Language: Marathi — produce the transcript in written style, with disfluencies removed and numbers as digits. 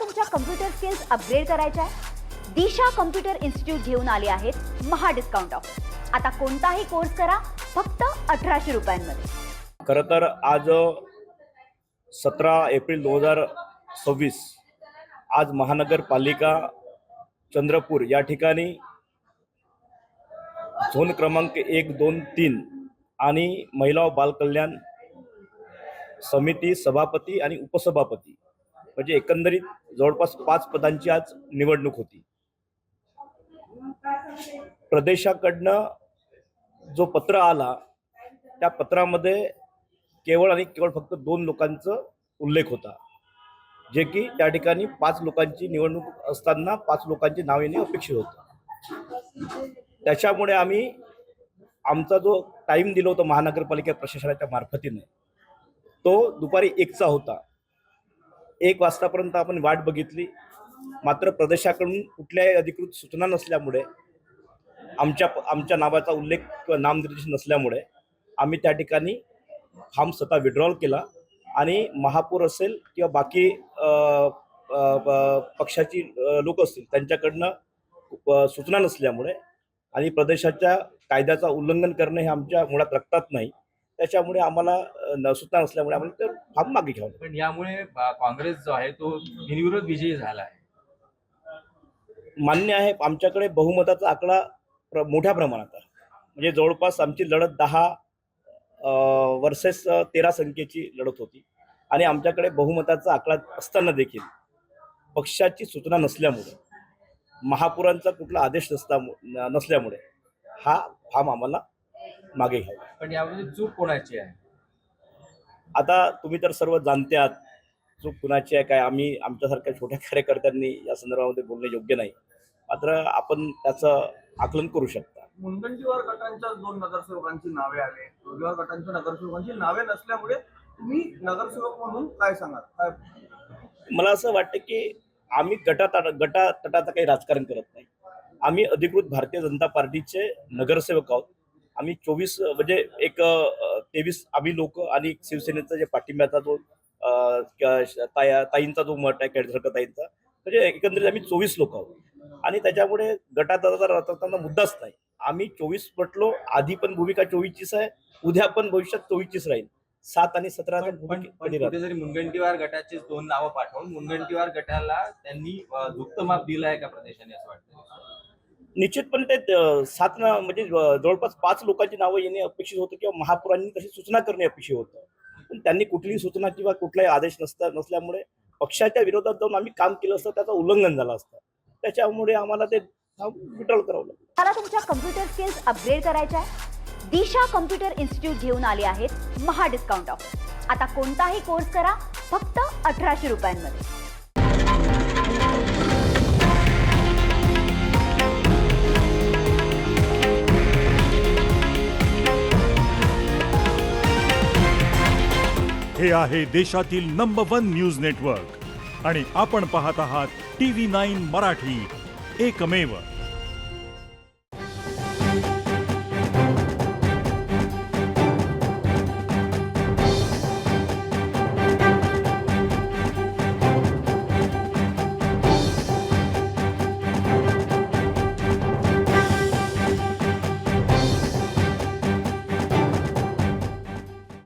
तुमच्या कम्प्युटर स्किल्स अपग्रेड करायच्या आहे? दिशा कम्प्युटर इन्स्टिट्यूट घेऊन आले आहेत महा डिस्काउंट ऑफर. आता कोणताही कोर्स करा फक्त 1800 रुपयांमध्ये. खरं तर आज 17 एप्रिल 2026 आज महानगरपालिका चंद्रपूर या ठिकाणी झोन क्रमांक 1, 2, 3 आणि महिला व बालकल्याण समिती सभापती आणि उपसभापती म्हणजे एकंदरीत जवळपास 5 पदांची आज निवडणूक होती. प्रदेशाकडनं जो पत्र आला त्या पत्रामध्ये केवळ आणि केवळ फक्त 2 लोकांचा उल्लेख होता, जे की त्या ठिकाणी 5 लोकांची निवडणूक असताना 5 लोकांची नाव येणे अपेक्षित होतं. त्याच्यामुळे आम्ही आमचा जो टाईम दिला होता महानगरपालिका प्रशासनाच्या मार्फतीने तो दुपारी 1चा होता. 1 वाजतापर्यंत आपण वाट बघितली, मात्र प्रदेशाकडून कुठल्याही अधिकृत सूचना नसल्यामुळे आमच्या नावाचा उल्लेख किंवा नामनिर्देशन नसल्यामुळे आम्ही त्या ठिकाणी फॉर्म स्वतः विड्रॉल केला आणि महापौर असेल किंवा बाकी पक्षाची लोक असतील त्यांच्याकडनं सूचना नसल्यामुळे आणि प्रदेशाच्या कायद्याचा उल्लंघन करणे हे आमच्या मुळात रक्तात नाही, त्याच्यामुळे आम्हाला सूचना नसल्यामुळे आम्हाला ते फॉर्म मागे घ्यावं. पण यामुळे काँग्रेस जो आहे तो बिनविरोध विजयी झाला आहे. मान्य आहे, आमच्याकडे बहुमताचा आकडा मोठ्या प्रमाणात आहे. म्हणजे जवळपास आमची लढत 10 वर्सेस 13 संख्येची लढत होती आणि आमच्याकडे बहुमताचा आकडा असताना देखील पक्षाची सूचना नसल्यामुळे महापुरांचा कुठला आदेश नसल्यामुळे हा फॉर्म आम्हाला मागे घ्यावा. पण यामध्ये चूक कोणाची आहे? आता तुम्ही तर सर्व जाणते आहात चूक कुणाची आहे काय. आम्ही आमच्यासारख्या छोट्या कार्यकर्त्यांनी या संदर्भामध्ये बोलणे योग्य नाही, मात्र आपण त्याचं आकलन करू शकता. मुनगंटीवार गटांच्या 2 नगरसेवकांची नावे आले, जोगेवार गटांच्या नगरसेवकांची नावे नसल्यामुळे तुम्ही नगरसेवक म्हणून काय सांगाल? काय मला असं वाटतं की आम्ही गटातटाचं काही राजकारण करत नाही. आम्ही अधिकृत भारतीय जनता पार्टीचे नगरसेवक आहोत. आम्ही 24 म्हणजे एक 23 आम्ही लोक आणि शिवसेनेचा जे पाठिंब्याचा जो ताईंचा जो मत आहे केळझरकर ताईंचा, म्हणजे एकंदरीत आम्ही 24 लोक आहोत आणि त्याच्यामुळे गटातटाचा मुद्दाच नाही. आम्ही 24 म्हटलो, आधी पण भूमिका 24चीच आहे, उद्या पण भविष्यात 24चीच राहील. 7 आणि 17 कुठेतरी मुनगंटीवार गटाचीच 2 नावं पाठवून मुनगंटीवार गटाला त्यांनी झुकतं माप दिलं आहे का प्रदेशाने, असं वाटतं? निश्चितपणे ते 7 म्हणजे जवळपास 5 लोकांची नावं येणे अपेक्षित होतं किंवा महापुरांनी तशी सूचना करणे अपेक्षित होतं, पण त्यांनी कुठलीही सूचना किंवा कुठलाही आदेश नसल्यामुळे पक्षाच्या विरोधात जाऊन आम्ही काम केलं असतं, त्याचं उल्लंघन झालं असतं. त्याच्यामुळे आम्हाला ते विड्रॉल करावं लागलं. मला तुमच्या कम्प्युटर स्किल्स अपग्रेड करायच्या आहे? दिशा कम्प्युटर इन्स्टिट्यूट घेऊन आले आहेत महा डिस्काउंट ऑफर. आता कोणताही कोर्स करा फक्त 1800 रुपयांमध्ये. हे आहे देशातील नंबर 1 न्यूज नेटवर्क आणि आपण पाहत आहात TV9 मराठी, एकमेव.